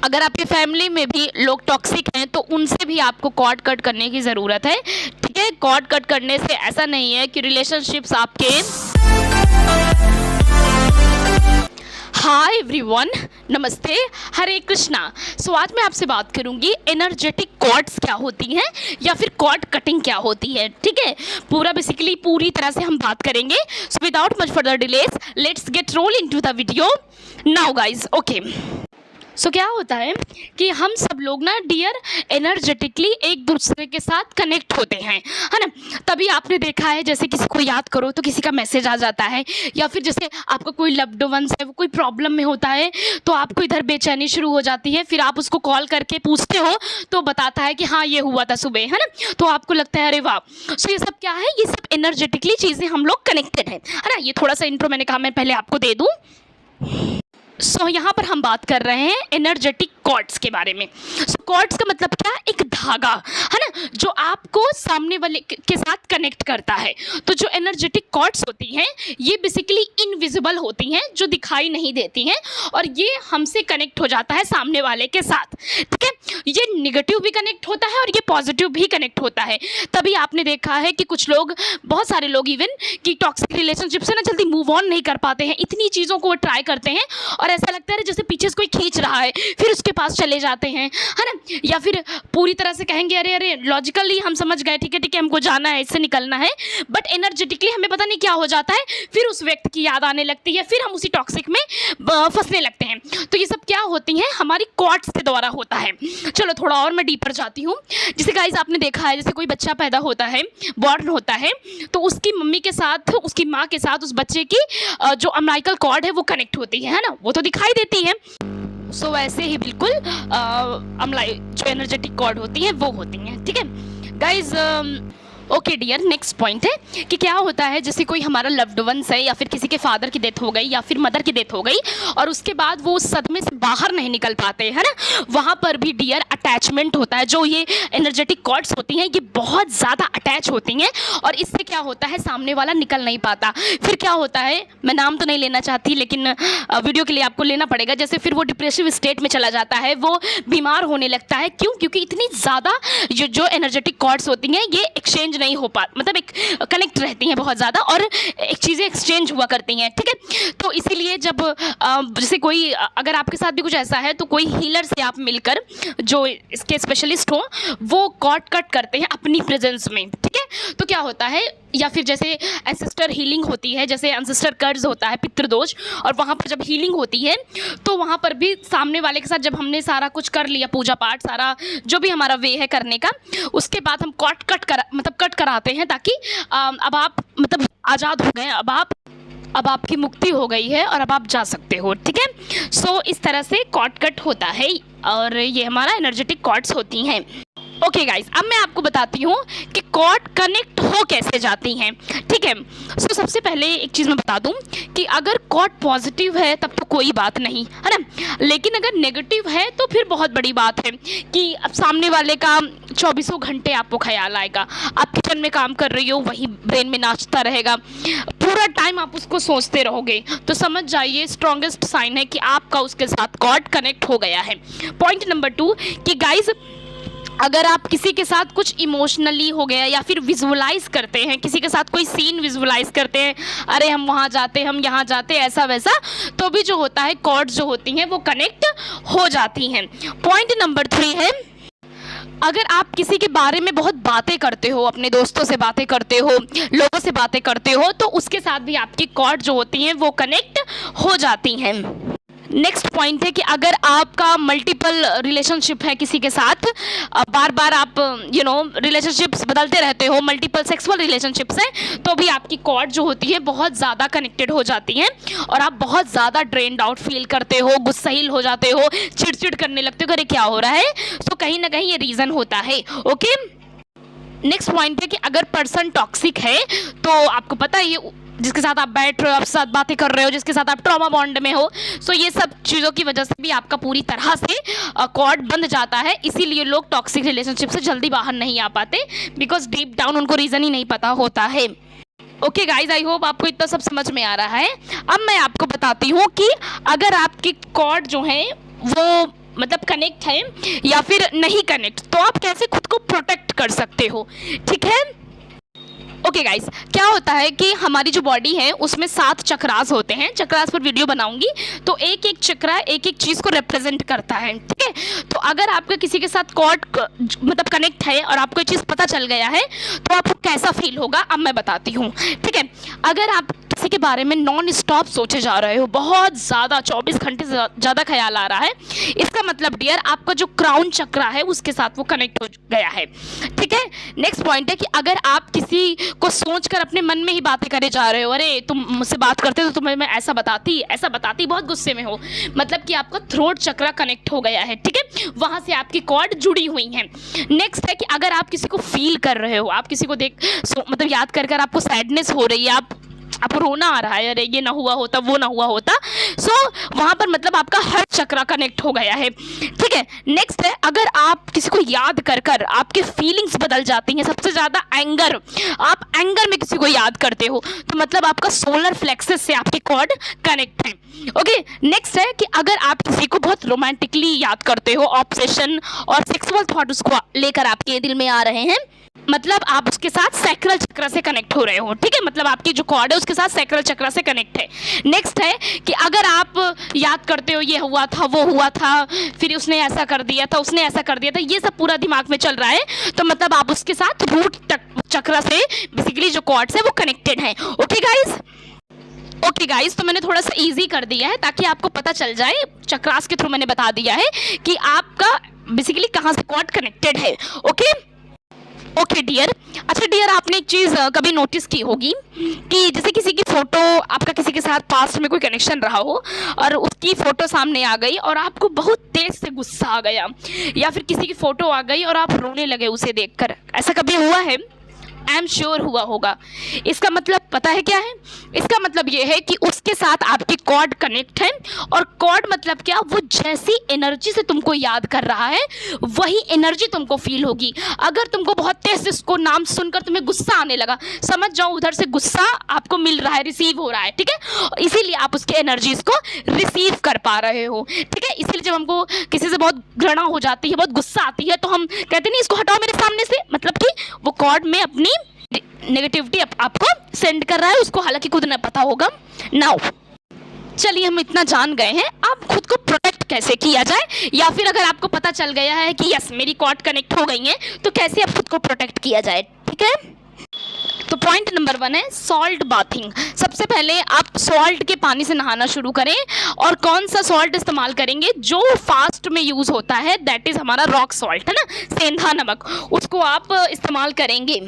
अगर आपकी फैमिली में भी लोग टॉक्सिक हैं तो उनसे भी आपको कॉर्ड कट करने की ज़रूरत है। ठीक है, कॉर्ड कट करने से ऐसा नहीं है कि रिलेशनशिप्स आपके। हाय एवरीवन, नमस्ते, हरे कृष्णा। सो आज मैं आपसे बात करूंगी एनर्जेटिक कॉर्ड्स क्या होती हैं या फिर कॉर्ड कटिंग क्या होती है। ठीक है, बेसिकली पूरी तरह से हम बात करेंगे। So without much further delays let's get roll into the video now guys. Okay, so क्या होता है कि हम सब लोग ना डियर एनर्जेटिकली एक दूसरे के साथ कनेक्ट होते हैं, है ना। तभी आपने देखा है जैसे किसी को याद करो तो किसी का मैसेज आ जाता है, या फिर जैसे आपका कोई लव्ड वंस है वो कोई प्रॉब्लम में होता है तो आपको इधर बेचैनी शुरू हो जाती है, फिर आप उसको कॉल करके पूछते हो तो बताता है कि हाँ ये हुआ था सुबह, है ना। तो आपको लगता है अरे वाह। सो ये सब क्या है, ये सब एनर्जेटिकली चीज़ें हम लोग कनेक्टेड है ना। ये थोड़ा सा इंट्रो मैंने कहा मैं पहले आपको दे दूँ। सो यहाँ पर हम बात कर रहे हैं एनर्जेटिक कॉर्ड्स के बारे में। सो कॉर्ड्स का मतलब क्या, एक धागा, है ना, जो आपको सामने वाले के साथ कनेक्ट करता है। तो जो एनर्जेटिक कॉर्ड्स होती हैं ये बेसिकली इनविजिबल होती हैं, जो दिखाई नहीं देती हैं, और ये हमसे कनेक्ट हो जाता है सामने वाले के साथ। ठीक है, ये निगेटिव भी कनेक्ट होता है और ये पॉजिटिव भी कनेक्ट होता है। तभी आपने देखा है कि कुछ लोग, बहुत सारे लोग इवन, कि टॉक्सिक रिलेशनशिप से ना जल्दी मूव ऑन नहीं कर पाते हैं। इतनी चीज़ों को वो ट्राई करते हैं और ऐसा लगता है जैसे पीछे से कोई खींच रहा है, फिर उसके पास चले जाते हैं, है ना। या फिर पूरी तरह से कहेंगे अरे अरे लॉजिकली हम समझ गए, ठीक है हमको जाना है, इससे निकलना है, बट एनर्जेटिकली हमें पता नहीं क्या हो जाता है, फिर उस व्यक्ति की याद आने लगती है, फिर हम उसी टॉक्सिक में फंसने लगते हैं। तो ये सब क्या होती हैं, हमारी कॉर्ड्स के द्वारा होता है। चलो थोड़ा और मैं डीपर जाती हूँ। जैसे गाइस आपने देखा है, जैसे कोई बच्चा पैदा होता है, बॉर्न होता है, तो उसकी मम्मी के साथ, उसकी माँ के साथ उस बच्चे की जो अम्बिलिकल कॉर्ड है वो कनेक्ट होती है ना, वो तो दिखाई देती है। सो वैसे ही बिल्कुल जो एनर्जेटिक कॉर्ड होती हैं वो होती हैं। ठीक है guys, okay dear, next point है कि क्या होता है, जैसे कोई हमारा लव्ड वंस है या फिर किसी के फादर की डेथ हो गई या फिर मदर की डेथ हो गई और उसके बाद वो उस सदमे से बाहर नहीं निकल पाते, है ना। वहाँ पर भी डियर अटैचमेंट होता है। जो ये एनर्जेटिक कॉर्ड्स होती हैं ये बहुत ज़्यादा अटैच होती हैं और इससे क्या होता है, सामने वाला निकल नहीं पाता। फिर क्या होता है, मैं नाम तो नहीं लेना चाहती लेकिन वीडियो के लिए आपको लेना पड़ेगा, जैसे फिर वो डिप्रेसिव स्टेट में चला जाता है, वो बीमार होने लगता है। क्यों? क्योंकि इतनी ज़्यादा जो एनर्जेटिक कॉर्ड्स होती हैं ये एक्सचेंज नहीं हो पा, मतलब एक कनेक्ट रहती हैं बहुत ज़्यादा और एक चीज़ें एक्सचेंज हुआ करती हैं। ठीक है, तो इसीलिए जब जैसे कोई, अगर आपके साथ भी कुछ ऐसा है तो कोई हीलर से आप मिलकर, जो इसके स्पेशलिस्ट हो, वो कॉर्ड कट करते हैं अपनी प्रेजेंस में। ठीक है, तो क्या होता है, या फिर जैसे एंसेस्टर हीलिंग होती है, जैसे एंसेस्टर कर्ज होता है, पितृदोष, और वहाँ पर जब हीलिंग होती है तो वहाँ पर भी सामने वाले के साथ जब हमने सारा कुछ कर लिया, पूजा पाठ सारा जो भी हमारा वे है करने का, उसके बाद हम कट कराते हैं ताकि अब आप मतलब आज़ाद हो गए, अब आपकी मुक्ति हो गई है और अब आप जा सकते हो। ठीक है, सो इस तरह से कॉर्ड कट होता है और ये हमारा एनर्जेटिक कॉर्ड्स होती हैं। ओके गाइस, अब मैं आपको बताती हूँ कि कॉर्ड कनेक्ट हो कैसे जाती हैं। ठीक है, सो सबसे पहले एक चीज़ मैं बता दूँ कि अगर कॉर्ड पॉजिटिव है तब तो कोई बात नहीं, है ना, लेकिन अगर नेगेटिव है तो फिर बहुत बड़ी बात है कि अब सामने वाले का 24 घंटे आपको ख्याल आएगा। आप किचन में काम कर रही हो, वही ब्रेन में नाचता रहेगा, पूरा टाइम आप उसको सोचते रहोगे, तो समझ जाइए स्ट्रॉन्गेस्ट साइन है कि आपका उसके साथ कॉर्ड कनेक्ट हो गया है। पॉइंट नंबर 2 कि गाइज, अगर आप किसी के साथ कुछ इमोशनली हो गया या फिर विजुअलाइज करते हैं, किसी के साथ कोई सीन विजुअलाइज करते हैं, अरे हम वहाँ जाते, हम यहाँ जाते, ऐसा वैसा, तो भी जो होता है कॉर्ड्स जो होती हैं वो कनेक्ट हो जाती हैं। पॉइंट नंबर 3 है, अगर आप किसी के बारे में बहुत बातें करते हो, अपने दोस्तों से बातें करते हो, लोगों से बातें करते हो, तो उसके साथ भी आपकी कॉर्ड जो होती हैं वो कनेक्ट हो जाती हैं। नेक्स्ट पॉइंट है कि अगर आपका मल्टीपल रिलेशनशिप है किसी के साथ, बार बार आप रिलेशनशिप्स बदलते रहते हो, मल्टीपल सेक्सुअल रिलेशनशिप्स हैं, तो भी आपकी कॉर्ड जो होती है बहुत ज़्यादा कनेक्टेड हो जाती हैं और आप बहुत ज़्यादा ड्रेन्ड आउट फील करते हो, गुस्सैल हो जाते हो, चिड़चिड़ करने लगते हो, अरे क्या हो रहा है। तो कहीं ना कहीं ये रीज़न होता है। ओके, नेक्स्ट पॉइंट है कि अगर पर्सन टॉक्सिक है तो आपको पता है, ये जिसके साथ आप बैठ रहे हो, आपके साथ बातें कर रहे हो, जिसके साथ आप ट्रॉमा बॉन्ड में हो, सो ये सब चीज़ों की वजह से भी आपका पूरी तरह से कॉर्ड बंध जाता है। इसीलिए लोग टॉक्सिक रिलेशनशिप से जल्दी बाहर नहीं आ पाते, बिकॉज डीप डाउन उनको रीज़न ही नहीं पता होता है। ओके गाइज, आई होप आपको इतना सब समझ में आ रहा है। अब मैं आपको बताती हूँ कि अगर आपकी कॉर्ड जो है वो मतलब कनेक्ट है या फिर नहीं कनेक्ट, तो आप कैसे खुद को प्रोटेक्ट कर सकते हो, ठीक है। ओके गाइस, क्या होता है कि हमारी जो बॉडी है उसमें 7 चक्रास होते हैं। चक्रास पर वीडियो बनाऊंगी, तो एक एक चक्रा एक एक चीज़ को रिप्रेजेंट करता है, ठीक है। तो अगर आपका किसी के साथ कॉर्ड मतलब कनेक्ट है और आपको ये चीज़ पता चल गया है, तो आपको कैसा फील होगा अब मैं बताती हूँ, ठीक है। अगर आप किसी के बारे में नॉन स्टॉप सोचे जा रहे हो, बहुत ज़्यादा 24 घंटे से ज़्यादा ख्याल आ रहा है, इसका मतलब डियर आपका जो क्राउन चक्रा है उसके साथ वो कनेक्ट हो गया है, ठीक है। नेक्स्ट पॉइंट है कि अगर आप किसी को सोचकर अपने मन में ही बातें करे जा रहे हो, अरे तुम मुझसे बात करते तो तुम्हें मैं ऐसा बताती, बहुत गुस्से में हो, मतलब कि आपका थ्रोट चक्रा कनेक्ट हो गया है, ठीक है, वहाँ से आपकी कॉर्ड जुड़ी हुई हैं। नेक्स्ट है कि अगर आप किसी को फील कर रहे हो, आप किसी को मतलब याद कर आपको सैडनेस हो रही है, आपको रोना आ रहा है, अरे ये ना हुआ होता, वो ना हुआ होता, सो वहाँ पर मतलब आपका हर चक्रा कनेक्ट हो गया है, ठीक है। नेक्स्ट है अगर आप किसी को याद कर आपके फीलिंग्स बदल जाती हैं, सबसे ज़्यादा एंगर, आप एंगर में किसी को याद करते हो, तो मतलब आपका सोलर फ्लेक्सस से आपके कॉर्ड कनेक्ट है, ओके। नेक्स्ट है कि अगर आप किसी को बहुत रोमांटिकली याद करते हो, ऑब्सेशन और सेक्सुअल थॉट उसको लेकर आपके दिल में आ रहे हैं, मतलब आप उसके साथ सैक्रल चक्र से कनेक्ट हो रहे हो, ठीक है, मतलब आपकी जो कॉर्ड है उसके साथ सैक्रल चक्र से कनेक्ट है। नेक्स्ट है कि अगर आप याद करते हो ये हुआ था, वो हुआ था, फिर उसने ऐसा कर दिया था, उसने ऐसा कर दिया था, ये सब पूरा दिमाग में चल रहा है, तो मतलब आप उसके साथ रूट चक्र से बेसिकली जो कॉर्ड्स है वो कनेक्टेड है, ओके गाइज। ओके गाइस, तो मैंने थोड़ा सा इजी कर दिया है ताकि आपको पता चल जाए, चक्रास के थ्रू मैंने बता दिया है कि आपका बेसिकली कहाँ से कॉर्ड कनेक्टेड है, ओके। ओके डियर, अच्छा डियर, आपने एक चीज़ कभी नोटिस की होगी कि जैसे किसी की फ़ोटो, आपका किसी के साथ पास्ट में कोई कनेक्शन रहा हो और उसकी फ़ोटो सामने आ गई और आपको बहुत तेज़ से गुस्सा आ गया, या फिर किसी की फ़ोटो आ गई और आप रोने लगे उसे देखकर, ऐसा कभी हुआ है? आई एम श्योर हुआ होगा। इसका मतलब पता है क्या है? इसका मतलब ये है कि उसके साथ आपकी कॉर्ड कनेक्ट है, और कॉर्ड मतलब क्या, वो जैसी एनर्जी से तुमको याद कर रहा है वही एनर्जी तुमको फील होगी। अगर तुमको बहुत तेज से उसको नाम सुनकर तुम्हें गुस्सा आने लगा, समझ जाओ उधर से गुस्सा आपको मिल रहा है, रिसीव हो रहा है, ठीक है, इसीलिए आप उसके एनर्जीज को रिसीव कर पा रहे हो, ठीक है। इसीलिए जब हमको किसी से बहुत घृणा हो जाती है, बहुत गुस्सा आती है, तो हम कहते नहीं इसको हटाओ मेरे सामने से, मतलब कि वो कॉर्ड में अपनी नेगेटिविटी आपको सेंड कर रहा है, उसको हालांकि खुद न पता होगा। नाउ चलिए हम इतना जान गए हैं, अब खुद को प्रोटेक्ट कैसे किया जाए, या फिर अगर आपको पता चल गया है कि यस मेरी कॉर्ड कनेक्ट हो गई है, तो कैसे आप खुद को प्रोटेक्ट किया जाए, ठीक है। तो पॉइंट नंबर 1 है सॉल्ट बाथिंग। सबसे पहले आप सॉल्ट के पानी से नहाना शुरू करें, और कौन सा सॉल्ट इस्तेमाल करेंगे, जो फास्ट में यूज़ होता है, दैट इज़ हमारा रॉक सॉल्ट, है ना, सेंधा नमक, उसको आप इस्तेमाल करेंगे।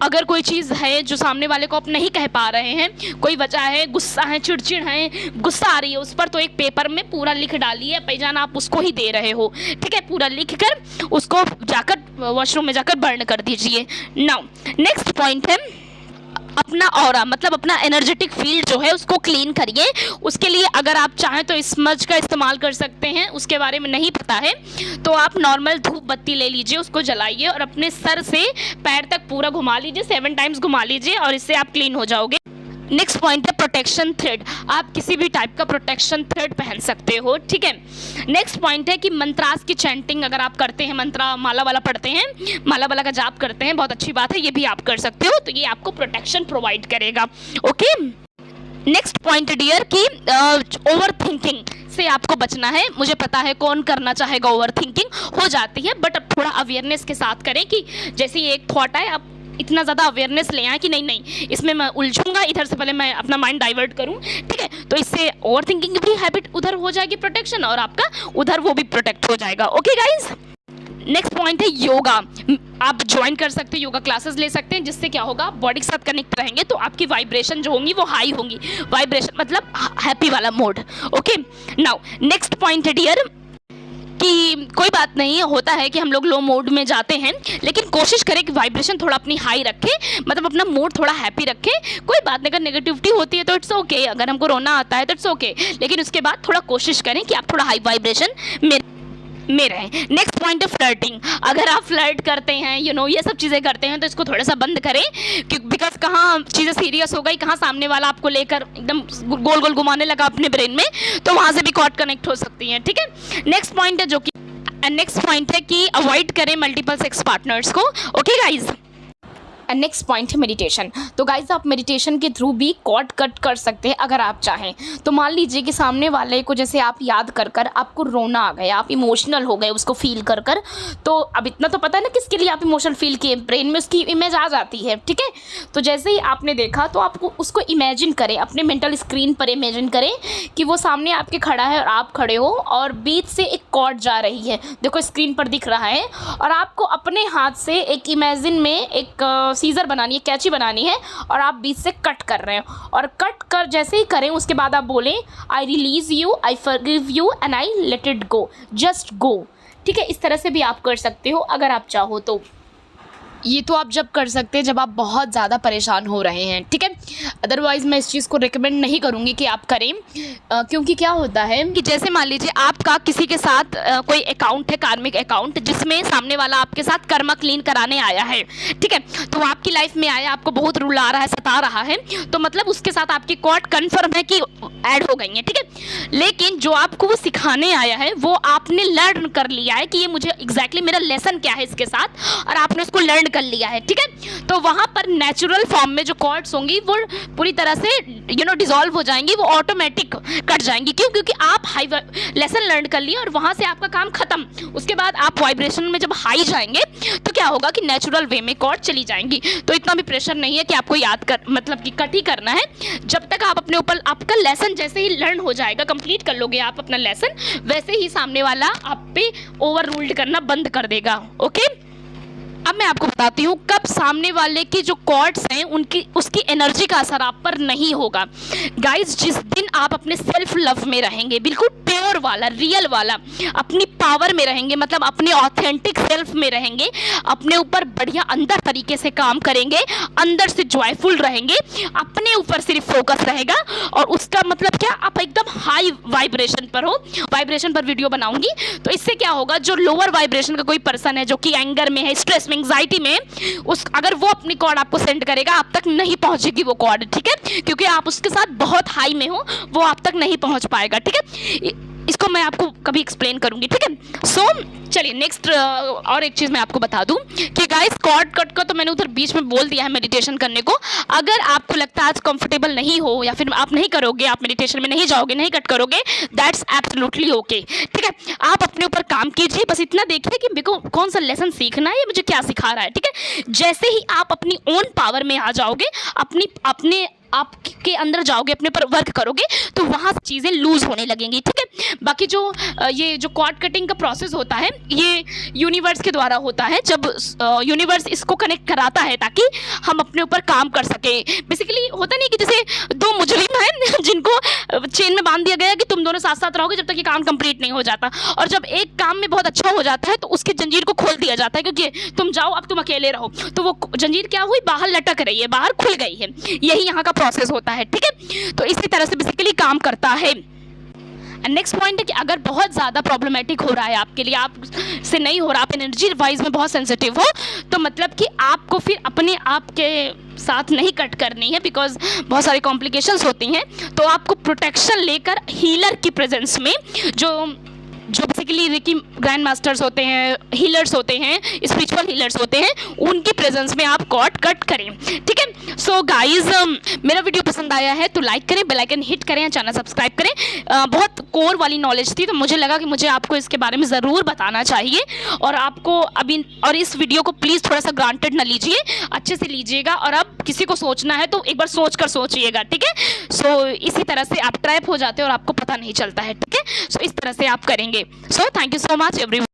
अगर कोई चीज़ है जो सामने वाले को आप नहीं कह पा रहे हैं, कोई वजह है, गुस्सा है, चिड़चिड़ है, गुस्सा आ रही है उस पर, तो एक पेपर में पूरा लिख डालिए, पहचान आप उसको ही दे रहे हो, ठीक है, पूरा लिख कर उसको जाकर वॉशरूम में जाकर बर्न कर दीजिए। नाउ नेक्स्ट पॉइंट है अपना ऑरा, मतलब अपना एनर्जेटिक फील्ड जो है उसको क्लीन करिए। उसके लिए अगर आप चाहें तो स्मज का इस्तेमाल कर सकते हैं, उसके बारे में नहीं पता है तो आप नॉर्मल धूप बत्ती ले लीजिए, उसको जलाइए और अपने सर से पैर तक पूरा घुमा लीजिए, 7 टाइम्स घुमा लीजिए, और इससे आप क्लीन हो जाओगे। नेक्स्ट पॉइंट है प्रोटेक्शन थ्रेड, आप किसी भी टाइप का प्रोटेक्शन थ्रेड पहन सकते हो, ठीक है। नेक्स्ट पॉइंट है कि मंत्रास की चैंटिंग अगर आप करते हैं, मंत्रा माला वाला पढ़ते हैं, माला वाला का जाप करते हैं, बहुत अच्छी बात है, ये भी आप कर सकते हो, तो ये आपको प्रोटेक्शन प्रोवाइड करेगा, ओके। नेक्स्ट पॉइंट डियर कि ओवर थिंकिंग से आपको बचना है। मुझे पता है कौन करना चाहेगा, ओवर थिंकिंग हो जाती है, बट अब थोड़ा अवेयरनेस के साथ करें कि जैसे ये एक थॉट है, आप इतना ज़्यादा अवेयरनेस ले आए कि नहीं इसमें मैं उलझूंगा, इधर से पहले मैं अपना माइंड डाइवर्ट करूं, ठीक है, तो इससे ओवर थिंकिंग भी हैबिट उधर हो जाएगी प्रोटेक्शन, और आपका उधर वो भी प्रोटेक्ट हो जाएगा, ओके गाइज। नेक्स्ट पॉइंट है योगा, आप ज्वाइन कर सकते हैं, योगा क्लासेस ले सकते हैं, जिससे क्या होगा, बॉडी के साथ कनेक्ट रहेंगे तो आपकी वाइब्रेशन जो होंगी वो हाई होंगी, वाइब्रेशन मतलब हैप्पी वाला mode, okay. Now next point है डियर कि कोई बात नहीं होता है कि हम लोग लो मोड में जाते हैं, लेकिन कोशिश करें कि वाइब्रेशन थोड़ा अपनी हाई रखें, मतलब अपना मूड थोड़ा हैप्पी रखें। कोई बात नहीं, अगर नेगेटिविटी होती है तो इट्स ओके, अगर हमको रोना आता है तो इट्स ओके, लेकिन उसके बाद थोड़ा कोशिश करें कि आप थोड़ा हाई वाइब्रेशन में, में रहें। नेक्स्ट पॉइंट है फ्लर्टिंग। अगर आप फ्लर्ट करते हैं ये सब चीज़ें करते हैं तो इसको थोड़ा सा बंद करें, बिकॉज कहाँ चीज़ें सीरियस हो गई, कहाँ सामने वाला आपको लेकर एकदम गोल गोल घुमाने लगा अपने ब्रेन में, तो वहाँ से भी कॉर्ड कनेक्ट हो सकती है। ठीक है, नेक्स्ट पॉइंट है कि अवॉइड करें मल्टीपल सेक्स पार्टनर्स को। ओके गाइज, नेक्स्ट पॉइंट है मेडिटेशन। तो गाइज आप मेडिटेशन के थ्रू भी कॉर्ड कट कर सकते हैं अगर आप चाहें तो। मान लीजिए कि सामने वाले को जैसे आप याद कर कर आपको रोना आ गया, आप इमोशनल हो गए उसको फील कर कर, तो अब इतना तो पता है ना किसके लिए आप इमोशनल फील किए, ब्रेन में उसकी इमेज आ जाती है। ठीक है, तो जैसे ही आपने देखा तो आपको उसको इमेजिन करें, अपने मेंटल स्क्रीन पर इमेजिन करें कि वो सामने आपके खड़ा है और आप खड़े हो और बीच से एक कॉर्ड जा रही है, देखो स्क्रीन पर दिख रहा है, और आपको अपने हाथ से एक इमेजिन में एक सीजर बनानी है, कैंची बनानी है, और आप बीच से कट कर रहे हो, और कट कर जैसे ही करें उसके बाद आप बोलें I release you, I forgive you and I let it go, just go. ठीक है, इस तरह से भी आप कर सकते हो अगर आप चाहो तो। ये तो आप जब कर सकते हैं जब आप बहुत ज़्यादा परेशान हो रहे हैं। ठीक है, अदरवाइज़ मैं इस चीज़ को रिकमेंड नहीं करूँगी कि आप करें, क्योंकि क्या होता है कि जैसे मान लीजिए आपका किसी के साथ कोई अकाउंट है, कार्मिक अकाउंट, जिसमें सामने वाला आपके साथ कर्मा क्लीन कराने आया है। ठीक है, तो वो आपकी लाइफ में आया, आपको बहुत रुला रहा है, सता रहा है, तो मतलब उसके साथ आपकी कॉर्ड कन्फर्म है कि ऐड हो गई है। ठीक है, लेकिन जो आपको वो सिखाने आया है वो आपने लर्न कर लिया है कि ये मुझे एग्जैक्टली मेरा लेसन क्या है इसके साथ, और आपने उसको लर्न कर लिया है। ठीक है, तो वहां पर नेचुरल फॉर्म में जो कॉर्ड्स होंगी वो पूरी तरह से डिसॉल्व हो जाएंगी, वो ऑटोमेटिक कट जाएंगी। क्यों? क्योंकि आप हाई लेसन लर्न कर लिया और वहां से आपका काम खत्म। उसके बाद आप वाइब्रेशन में जब हाई जाएंगे तो क्या होगा कि नेचुरल वे में कॉर्ड चली जाएंगी। तो इतना भी प्रेशर नहीं है कि आपको याद कर मतलब कि कट ही करना है। जब तक आप अपने ऊपर आपका लेसन जैसे ही लर्न हो जाएगा, कंप्लीट कर लोगे आप अपना लेसन, वैसे ही सामने वाला आप पे ओवर रूल्ड करना बंद कर देगा। ओके, अब मैं आपको बताती हूँ कब सामने वाले की जो कॉर्ड्स हैं उसकी एनर्जी का असर आप पर नहीं होगा। गाइज, जिस दिन आप अपने सेल्फ लव में रहेंगे, बिल्कुल प्योर वाला, रियल वाला, अपनी पावर में रहेंगे, मतलब अपने ऑथेंटिक सेल्फ में रहेंगे, अपने ऊपर बढ़िया अंदर तरीके से काम करेंगे, अंदर से जॉयफुल रहेंगे, अपने ऊपर सिर्फ फोकस रहेगा, और उसका मतलब क्या, आप एकदम हाई वाइब्रेशन पर हो। वाइब्रेशन पर वीडियो बनाऊंगी, तो इससे क्या होगा, जो लोअर वाइब्रेशन का कोई पर्सन है जो कि एंगर में है, स्ट्रेस में, एंग्जाइटी में, अगर वो अपनी कॉर्ड आपको सेंड करेगा, आप तक नहीं पहुंचेगी वो कॉर्ड। ठीक है, क्योंकि आप उसके साथ बहुत हाई में हो, वो आप तक नहीं पहुंच पाएगा। ठीक है, इसको मैं आपको कभी एक्सप्लेन करूंगी। ठीक है, सो चलिए नेक्स्ट और एक चीज़ मैं आपको बता दूं कि गाइस कॉर्ड कट का तो मैंने उधर बीच में बोल दिया है मेडिटेशन करने को। अगर आपको लगता है आज कंफर्टेबल नहीं हो या फिर आप नहीं करोगे, आप मेडिटेशन में नहीं जाओगे, नहीं कट करोगे, दैट्स एब्सोल्युटली ओके। ठीक है, आप अपने ऊपर काम कीजिए, बस इतना देखिए कि मेरे को कौन सा लेसन सीखना है, ये मुझे क्या सिखा रहा है। ठीक है, जैसे ही आप अपनी ओन पावर में आ जाओगे, अपने आपके अंदर जाओगे, अपने पर वर्क करोगे, तो वहाँ चीज़ें लूज होने लगेंगी। ठीक है, बाकी ये जो कॉर्ड कटिंग का प्रोसेस होता है ये यूनिवर्स के द्वारा होता है, जब यूनिवर्स इसको कनेक्ट कराता है ताकि हम अपने ऊपर काम कर सके। बेसिकली होता नहीं कि जैसे दो मुजरिम हैं जिनको चेन में बांध दिया गया कि तुम दोनों साथ साथ रहोगे जब तक ये काम कंप्लीट नहीं हो जाता, और जब एक काम में बहुत अच्छा हो जाता है तो उसकी जंजीर को खोल दिया जाता है, क्योंकि तुम जाओ अब तुम अकेले रहो, तो वो जंजीर क्या हुई, बाहर लटक रही है, बाहर खुल गई है। यही यहाँ का प्रोसेस होता है। ठीक है, तो इसी तरह से बेसिकली काम करता है। नेक्स्ट पॉइंट है कि अगर बहुत ज़्यादा प्रॉब्लमेटिक हो रहा है आपके लिए, आप से नहीं हो रहा, आप एनर्जी वाइज में बहुत सेंसिटिव हो, तो मतलब कि आपको फिर अपने आप के साथ नहीं कट करनी है, बिकॉज बहुत सारी कॉम्प्लिकेशंस होती हैं। तो आपको प्रोटेक्शन लेकर हीलर की प्रेजेंस में, जो बेसिकली रिकी ग्रैंड मास्टर्स होते हैं, हीलर्स होते हैं, स्पिरिचुअल हीलर्स होते हैं, उनकी प्रेजेंस में आप कॉर्ड कट करें। ठीक है, सो गाइज मेरा वीडियो पसंद आया है तो लाइक करें, बेल आइकन हिट करें, चैनल सब्सक्राइब करें। बहुत कोर वाली नॉलेज थी, तो मुझे लगा कि मुझे आपको इसके बारे में ज़रूर बताना चाहिए, और आपको अभी और इस वीडियो को प्लीज़ थोड़ा सा ग्रांटेड न लीजिए, अच्छे से लीजिएगा, और अब किसी को सोचना है तो एक बार सोच कर सोचिएगा। ठीक है, सो इसी तरह से आप ट्रैप हो जाते हैं और आपको पता नहीं चलता है। ठीक है, सो इस तरह से आप करेंगे। So thank you so much everyone.